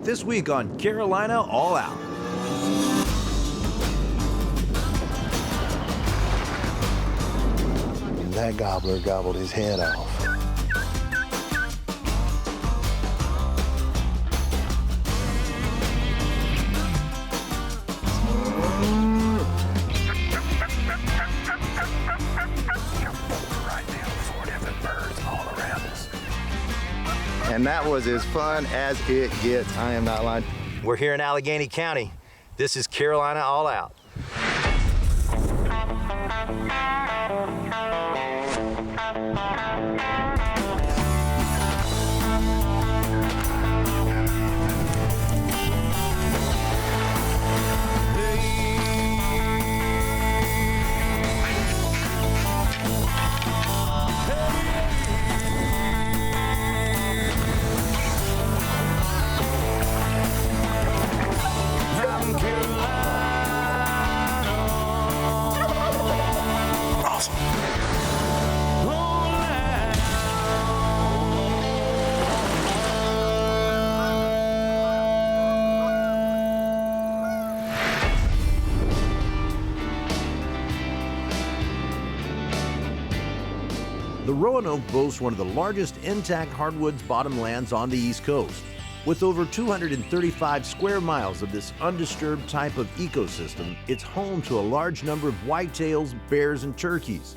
This week on Carolina All Out. That gobbler gobbled his head off. And that was as fun as it gets. I am not lying. We're here in Alleghany County. This is Carolina All Out. The Roanoke boasts one of the largest intact hardwoods bottomlands on the East Coast. With over 235 square miles of this undisturbed type of ecosystem, it's home to a large number of whitetails, bears, and turkeys.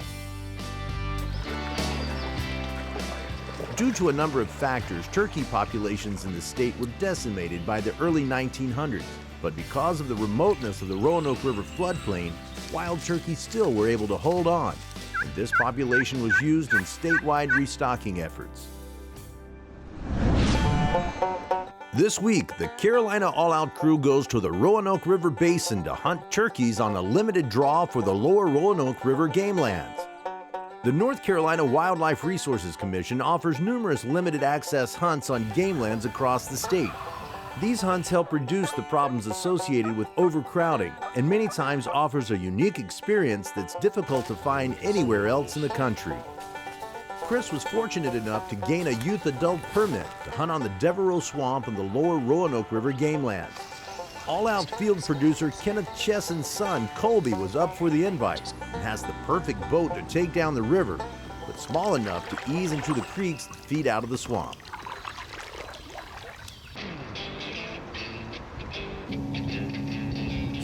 Due to a number of factors, turkey populations in the state were decimated by the early 1900s. But because of the remoteness of the Roanoke River floodplain, wild turkeys still were able to hold on. And this population was used in statewide restocking efforts. This week, the Carolina All Out crew goes to the Roanoke River Basin to hunt turkeys on a limited draw for the lower Roanoke River game lands. The North Carolina Wildlife Resources Commission offers numerous limited access hunts on game lands across the state. These hunts help reduce the problems associated with overcrowding and many times offers a unique experience that's difficult to find anywhere else in the country. Chris was fortunate enough to gain a youth adult permit to hunt on the Devereaux Swamp and the lower Roanoke River game lands. All-out field producer Kenneth Chesson's son, Colby, was up for the invite and has the perfect boat to take down the river, but small enough to ease into the creeks that feed out of the swamp.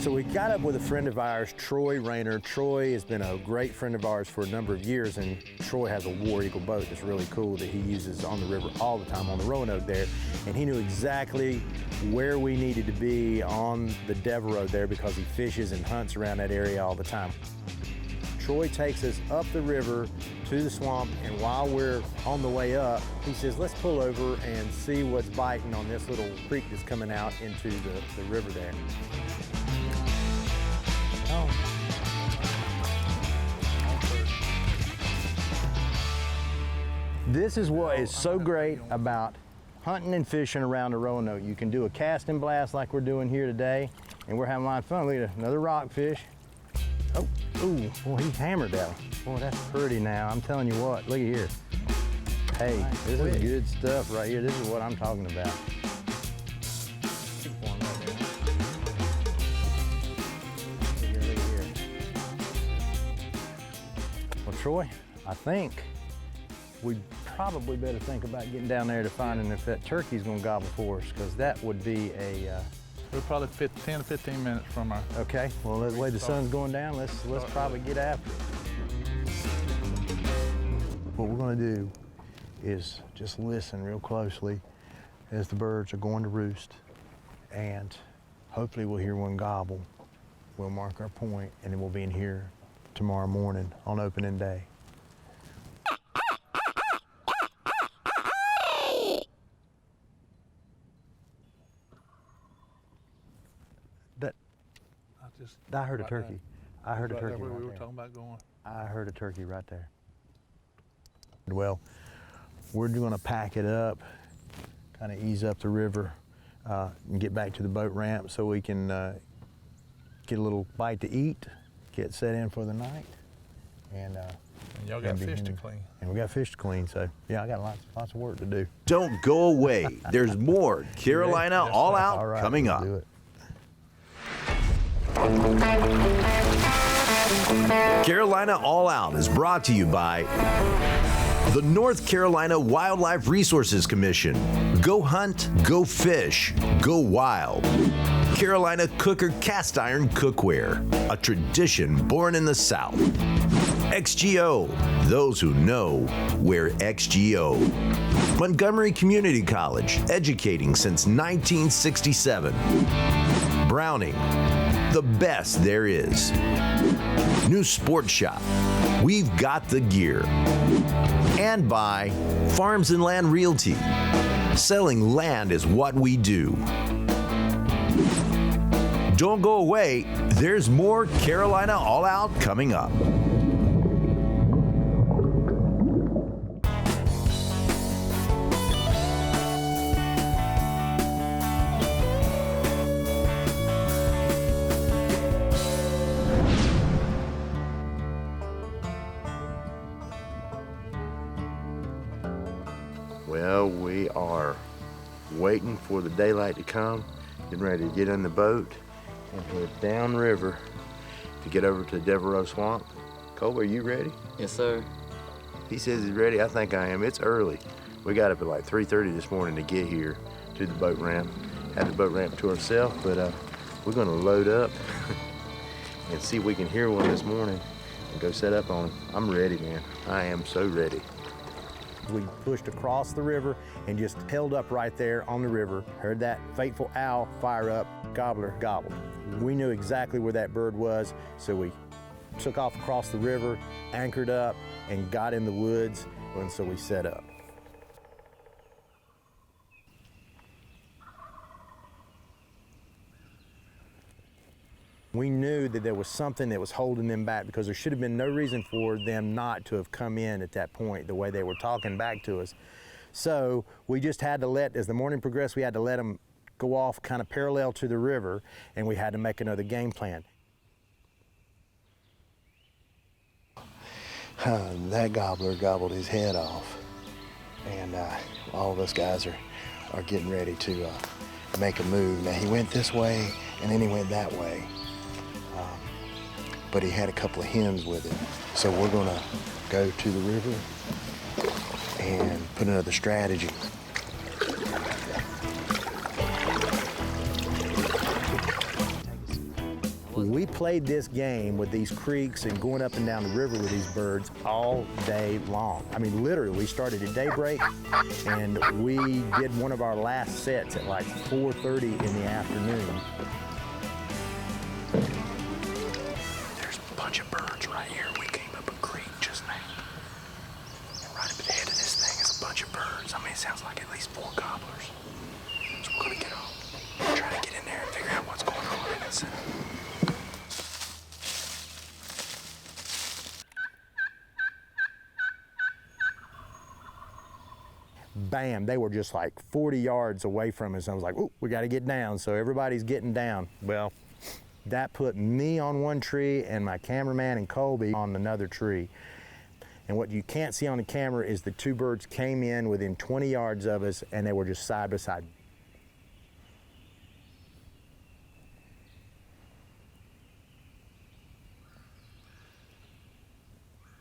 So we got up with a friend of ours, Troy Rayner. Troy has been a great friend of ours for a number of years, and Troy has a War Eagle boat that's really cool that he uses on the river all the time on the Roanoke there. And he knew exactly where we needed to be on the Devereaux there because he fishes and hunts around that area all the time. Troy takes us up the river to the swamp, and while we're on the way up, he says, let's pull over and see what's biting on this little creek that's coming out into the river there. This is what is so great about hunting and fishing around the Roanoke. You can do a cast and blast like we're doing here today, and we're having a lot of fun. Look at another rockfish. Oh, ooh, boy, he's hammered that one. Boy, that's pretty now. I'm telling you what, look at here. Hey, this is good stuff right here. This is what I'm talking about. Well, Troy, I think we probably better think about getting down there to finding if that turkey's gonna gobble for us, because that would be a... We're probably 10 to 15 minutes from our... Okay, well, the way the sun's going down, let's probably get after it. What we're gonna do is just listen real closely as the birds are going to roost, and hopefully we'll hear one gobble. We'll mark our point, and then we'll be in here tomorrow morning on opening day. I heard a turkey. I heard a turkey. Where we were talking about going. I heard a turkey right there. Well, we're going to pack it up, kind of ease up the river, and get back to the boat ramp so we can get a little bite to eat, get set in for the night, and And y'all got fish to clean. And we got fish to clean, so yeah, I got lots of work to do. Don't go away. There's more Carolina All Out All right, coming we'll up. do it. Carolina All Out is brought to you by the North Carolina Wildlife Resources Commission. Go hunt, go fish, go wild. Carolina Cooker Cast Iron Cookware, a tradition born in the South. XGO, those who know wear XGO. Montgomery Community College, educating since 1967. Browning, the best there is. New Sports Shop, we've got the gear. And by Farms and Land Realty. Selling land is what we do. Don't go away, there's more Carolina All Out coming up. Well, we are waiting for the daylight to come, getting ready to get in the boat and head downriver to get over to Devereaux Swamp. Cole, are you ready? Yes, sir. He says he's ready. I think I am. It's early. We got up at like 3:30 this morning to get here to the boat ramp. Had the boat ramp to ourselves, but we're gonna load up and see if we can hear one this morning and go set up on them. I'm ready, man. I am so ready. We pushed across the river and just held up right there on the river. Heard that fateful owl fire up, gobbler gobbled. We knew exactly where that bird was, so we took off across the river, anchored up, and got in the woods, and so we set up. We knew that there was something that was holding them back, because there should have been no reason for them not to have come in at that point, the way they were talking back to us. So we just had to let, as the morning progressed, we had to let them go off kind of parallel to the river, and we had to make another game plan. That gobbler gobbled his head off, and all of us guys are getting ready to make a move. Now, he went this way, and then he went that way. But he had a couple of hens with him. So we're gonna go to the river and put another strategy. We played this game with these creeks and going up and down the river with these birds all day long. I mean, literally, we started at daybreak, and we did one of our last sets at like 4:30 in the afternoon. There's a bunch of birds right here. We came up a creek just now. And right up ahead of this thing is a bunch of birds. I mean, it sounds like at least 4 gobblers. So we're gonna get on, try to get in there and figure out what's going on in that center. Bam, they were just like 40 yards away from us. I was like, oh, we got to get down. So everybody's getting down. Well, that put me on one tree and my cameraman and Colby on another tree. And what you can't see on the camera is the 2 birds came in within 20 yards of us, and they were just side by side.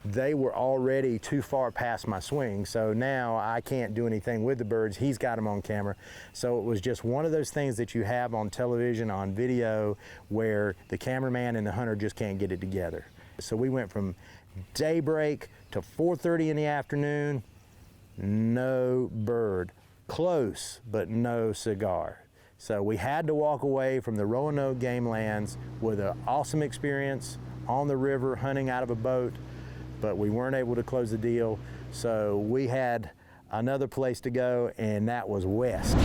They were already too far past my swing, so now I can't do anything with the birds. He's got them on camera. So it was just one of those things that you have on television, on video, where the cameraman and the hunter just can't get it together. So we went from daybreak to 4:30 in the afternoon, no bird. Close, but no cigar. So we had to walk away from the Roanoke game lands with an awesome experience on the river, hunting out of a boat, but we weren't able to close the deal, so we had another place to go, and that was west.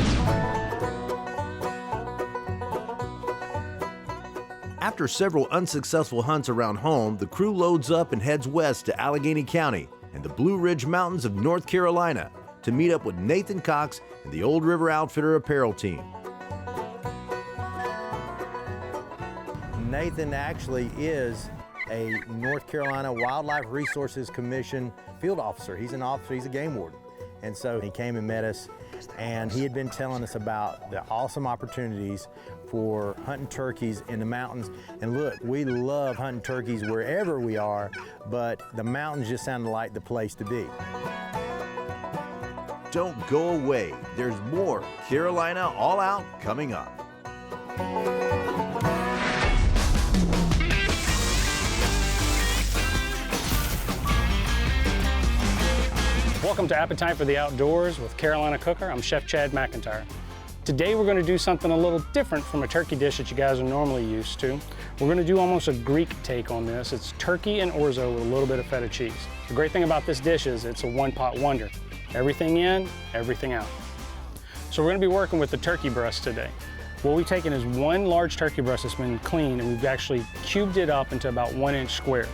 After several unsuccessful hunts around home, the crew loads up and heads west to Alleghany County and the Blue Ridge Mountains of North Carolina to meet up with Nathan Cox and the Old River Outfitter apparel team. Nathan actually is a North Carolina Wildlife Resources Commission field officer. He's an officer, he's a game warden. And so he came and met us, and he had been telling us about the awesome opportunities for hunting turkeys in the mountains. And look, we love hunting turkeys wherever we are, but the mountains just sounded like the place to be. Don't go away. There's more Carolina All Out coming up. Welcome to Appetite for the Outdoors with Carolina Cooker. I'm Chef Chad McIntyre. Today we're going to do something a little different from a turkey dish that you guys are normally used to. We're going to do almost a Greek take on this. It's turkey and orzo with a little bit of feta cheese. The great thing about this dish is it's a one-pot wonder. Everything in, everything out. So we're going to be working with the turkey breast today. What we've taken is one large turkey breast that's been cleaned, and we've actually cubed it up into about 1-inch squares.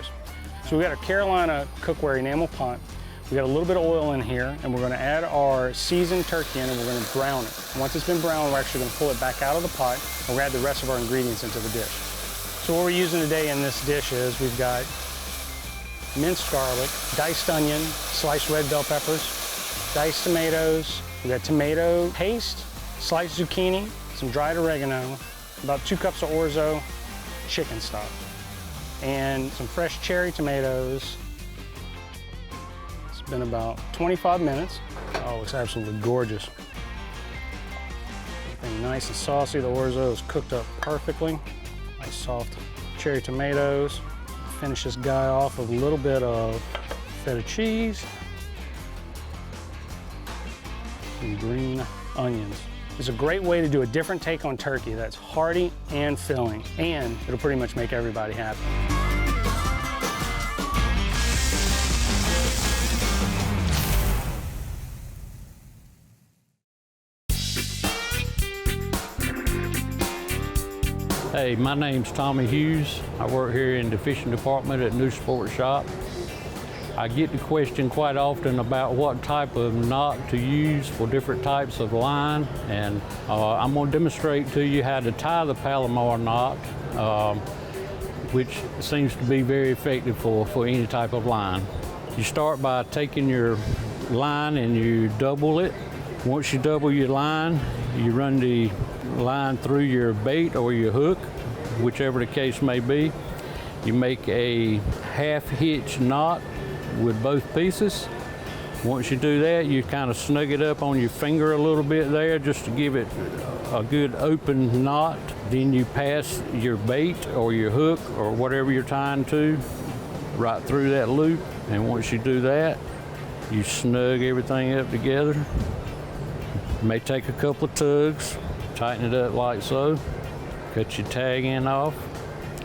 So we've got our Carolina cookware enamel pot. We got a little bit of oil in here, and we're going to add our seasoned turkey in, and we're going to brown it. Once it's been browned, we're actually going to pull it back out of the pot, and we'll add the rest of our ingredients into the dish. So what we're using today in this dish is we've got minced garlic, diced onion, sliced red bell peppers, diced tomatoes, we've got tomato paste, sliced zucchini, some dried oregano, about 2 cups of orzo, chicken stock, and some fresh cherry tomatoes. Been about 25 minutes. Oh, it's absolutely gorgeous. Everything nice and saucy. The orzo is cooked up perfectly. Nice soft cherry tomatoes. Finish this guy off with a little bit of feta cheese and green onions. It's a great way to do a different take on turkey that's hearty and filling, and it'll pretty much make everybody happy. Hey, my name's Tommy Hughes. I work here in the fishing department at New Sport Shop. I get the question quite often about what type of knot to use for different types of line, and I'm going to demonstrate to you how to tie the Palomar knot, which seems to be very effective for any type of line. You start by taking your line and you double it. Once you double your line, you run the line through your bait or your hook, whichever the case may be. You make a half hitch knot with both pieces. Once you do that, you kind of snug it up on your finger a little bit there just to give it a good open knot. Then you pass your bait or your hook or whatever you're tying to right through that loop. And once you do that, you snug everything up together. It may take a couple of tugs, tighten it up like so, cut your tag end off,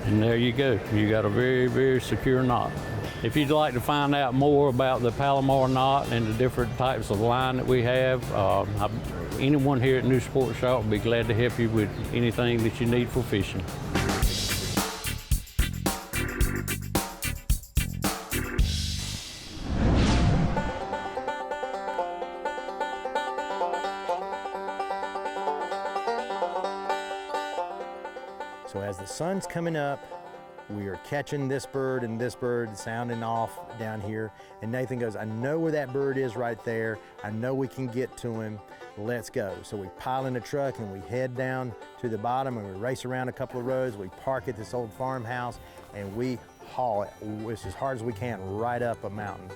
and there you go. You got a very, very secure knot. If you'd like to find out more about the Palomar knot and the different types of line that we have, anyone here at New Sport Shop will be glad to help you with anything that you need for fishing. So as the sun's coming up, we are catching this bird and this bird sounding off down here. And Nathan goes, I know where that bird is right there. I know we can get to him. Let's go. So we pile in the truck and we head down to the bottom and we race around a couple of roads. We park at this old farmhouse and we haul it as hard as we can right up a mountain.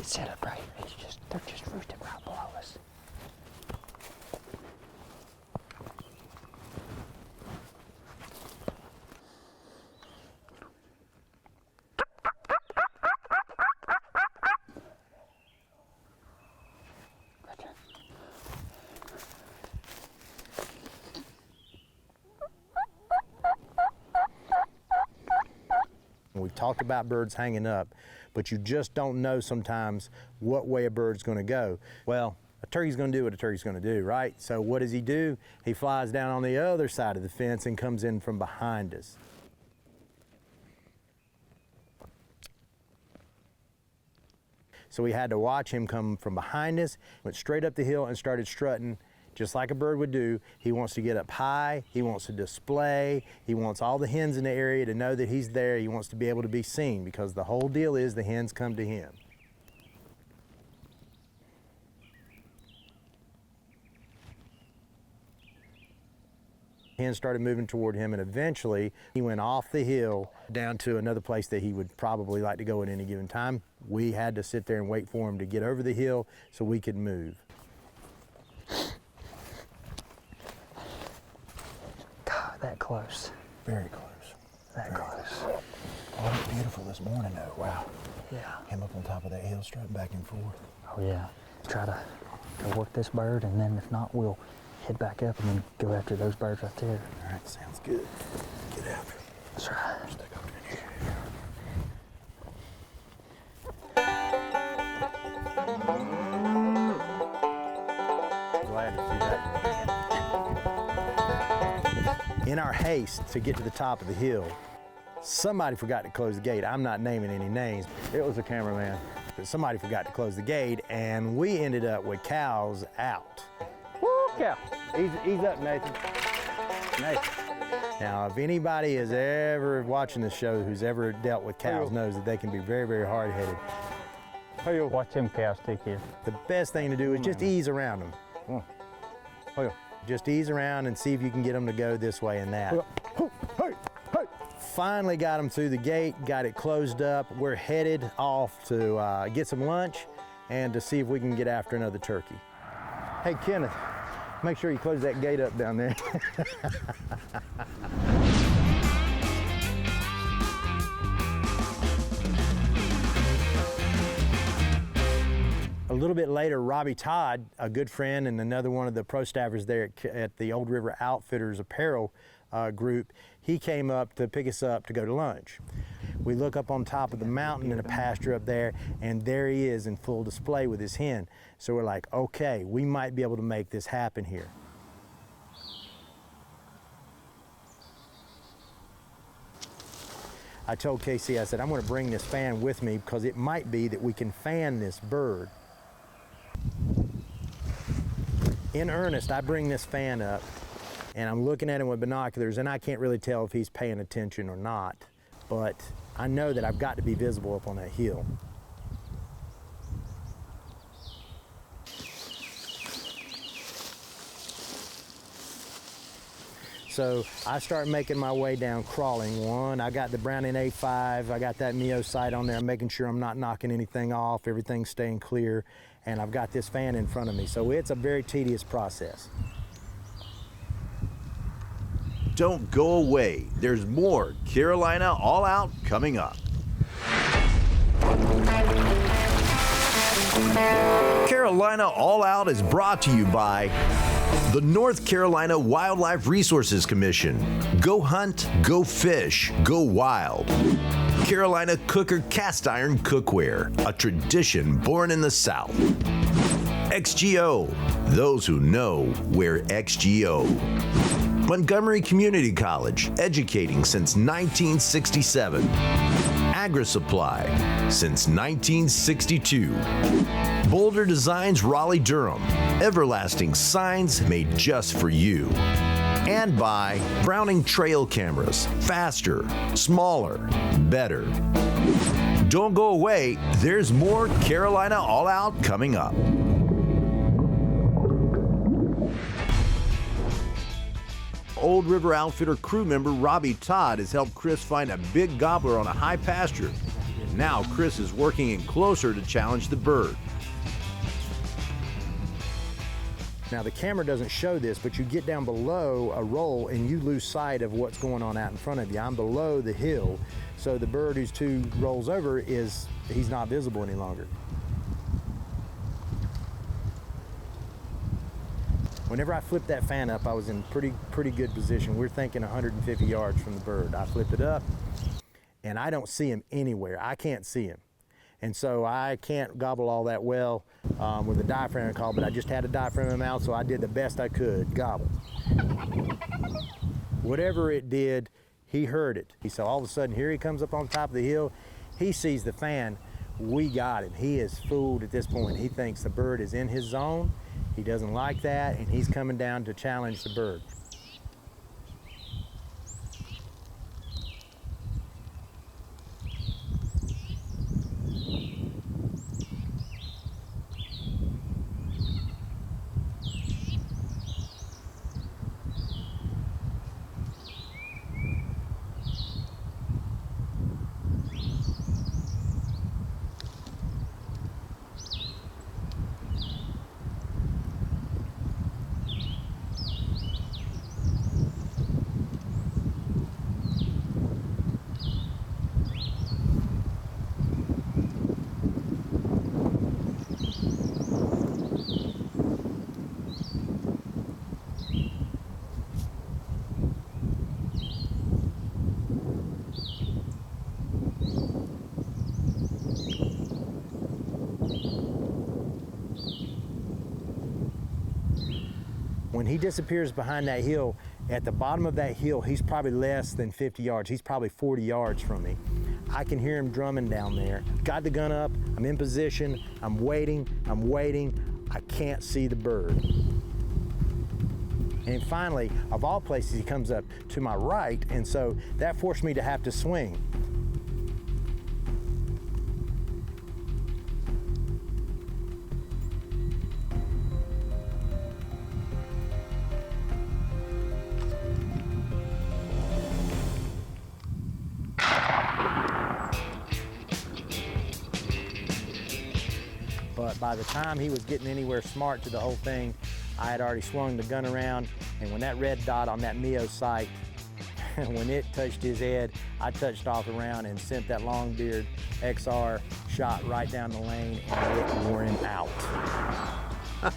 Set up right here. They're just roosted right below us. Right there. We've talked about birds hanging up, but you just don't know sometimes what way a bird's going to go. Well, a turkey's going to do what a turkey's going to do, right? So what does he do? He flies down on the other side of the fence and comes in from behind us. So we had to watch him come from behind us, went straight up the hill and started strutting just like a bird would do. He wants to get up high, he wants to display, he wants all the hens in the area to know that he's there, he wants to be able to be seen, because the whole deal is the hens come to him. Hens started moving toward him, and eventually he went off the hill down to another place that he would probably like to go at any given time. We had to sit there and wait for him to get over the hill so we could move. God, that close. Very close. That close. Oh, it's beautiful this morning though, wow. Yeah. Him up on top of that hill, strutting back and forth. Oh yeah. Try to work this bird, and then if not, we'll head back up and then go after those birds right there. All right, sounds good. Get after him. That's right. Stick up in here. Glad to see that. In our haste to get to the top of the hill, somebody forgot to close the gate. I'm not naming any names. It was a cameraman. But somebody forgot to close the gate, and we ended up with cows out. Woo, cow. Ease up, Nathan. Nathan. Now, if anybody is ever watching this show who's ever dealt with cows knows that they can be very, very hard-headed. Watch them cows take care. The best thing to do is just ease around them. Just ease around and see if you can get them to go this way and that. Finally got them through the gate, got it closed up. We're headed off to get some lunch and to see if we can get after another turkey. Hey, Kenneth, make sure you close that gate up down there. A little bit later, Robbie Todd, a good friend and another one of the pro staffers there at the Old River Outfitters apparel group, he came up to pick us up to go to lunch. We look up on top of the mountain in a pasture up there, and there he is in full display with his hen. So we're like, okay, we might be able to make this happen here. I told Casey, I said, I'm going to bring this fan with me because it might be that we can fan this bird. In earnest, I bring this fan up, and I'm looking at him with binoculars, and I can't really tell if he's paying attention or not, but I know that I've got to be visible up on that hill. So I start making my way down, crawling. One, I got the Browning A5, I got that Neo sight on there, I'm making sure I'm not knocking anything off, everything's staying clear, and I've got this fan in front of me. So it's a very tedious process. Don't go away. There's more Carolina All Out coming up. Carolina All Out is brought to you by the North Carolina Wildlife Resources Commission. Go hunt, go fish, go wild. Carolina Cooker Cast Iron Cookware, a tradition born in the South. XGO, those who know wear XGO. Montgomery Community College, educating since 1967. Agri-Supply, since 1962. Boulder Designs Raleigh-Durham, everlasting signs made just for you. And by Browning Trail Cameras, faster, smaller, better. Don't go away, there's more Carolina All Out coming up. Old River Outfitter crew member Robbie Todd has helped Chris find a big gobbler on a high pasture. And now Chris is working in closer to challenge the bird. Now the camera doesn't show this, but you get down below a roll and you lose sight of what's going on out in front of you. I'm below the hill, so the bird who's 2 rolls over he's not visible any longer. Whenever I flipped that fan up, I was in pretty good position. We're thinking 150 yards from the bird. I flip it up, and I don't see him anywhere. I can't see him. And so I can't gobble all that well with a diaphragm call, but I just had a diaphragm in my mouth, so I did the best I could, gobble. Whatever it did, he heard it. So all of a sudden, here he comes up on top of the hill. He sees the fan. we got him. He is fooled at this point. He thinks the bird is in his zone. He doesn't like that, and he's coming down to challenge the bird. When he disappears behind that hill, at the bottom of that hill, he's probably less than 50 yards. He's probably 40 yards from me. I can hear him drumming down there. Got the gun up, I'm in position, I'm waiting. I can't see the bird. And finally, of all places, he comes up to my right, and so that forced me to have to swing. But by the time he was getting anywhere smart to the whole thing, I had already swung the gun around, and when that red dot on that Mio sight, when it touched his head, I touched off around and sent that Longbeard XR shot right down the lane, and it wore him out. All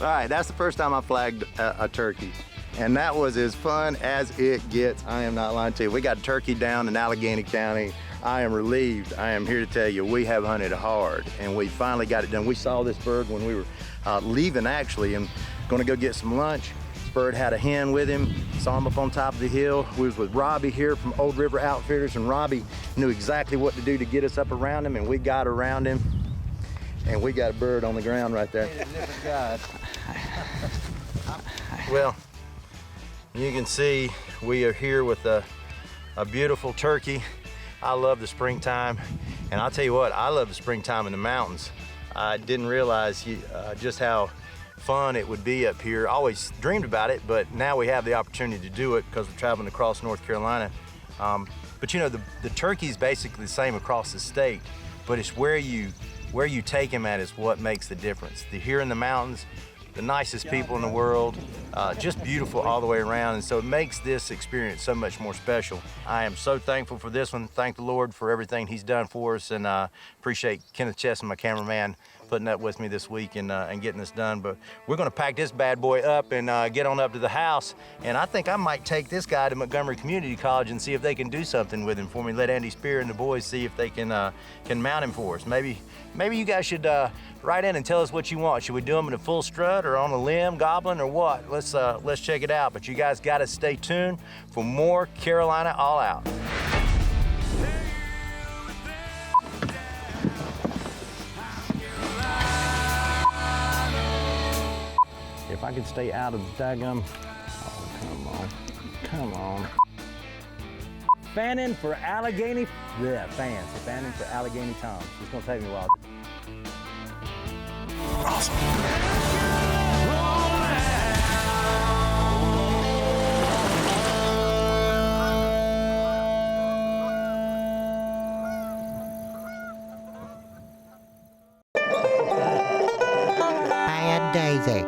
right, that's the first time I flagged a turkey. And that was as fun as it gets. I am not lying to you. We got a turkey down in Alleghany County. I am relieved. I am here to tell you we have hunted hard, and we finally got it done. We saw this bird when we were leaving, actually, and gonna go get some lunch. This bird had a hen with him. Saw him up on top of the hill. We was with Robbie here from Old River Outfitters, and Robbie knew exactly what to do to get us up around him, and we got around him, and we got a bird on the ground right there. Well, you can see we are here with a beautiful turkey. I love the springtime, and I'll tell you what, I love the springtime in the mountains. I didn't realize just how fun it would be up here. I always dreamed about it, but now we have the opportunity to do it because we're traveling across North Carolina. But you know, the turkey's basically the same across the state, but it's where you take them at is what makes the difference. Here in the mountains, the nicest people in the world, just beautiful all the way around, and so it makes this experience so much more special. I am so thankful for this one. Thank the Lord for everything He's done for us, and appreciate Kenneth Chesson, my cameraman, putting up with me this week and getting this done. But we're gonna pack this bad boy up and get on up to the house, and I think I might take this guy to Montgomery Community College and see if they can do something with him for me. Let Andy Spear and the boys see if they can mount him for us. Maybe you guys should write in and tell us what you want. Should we do them in a full strut or on a limb, gobbling, or what? Let's check it out. But you guys gotta stay tuned for more Carolina All Out. If I could stay out of the daggum, oh, come on. Fanning for Alleghany, fanning for Alleghany Toms. It's gonna take me a while. Awesome. Daisy.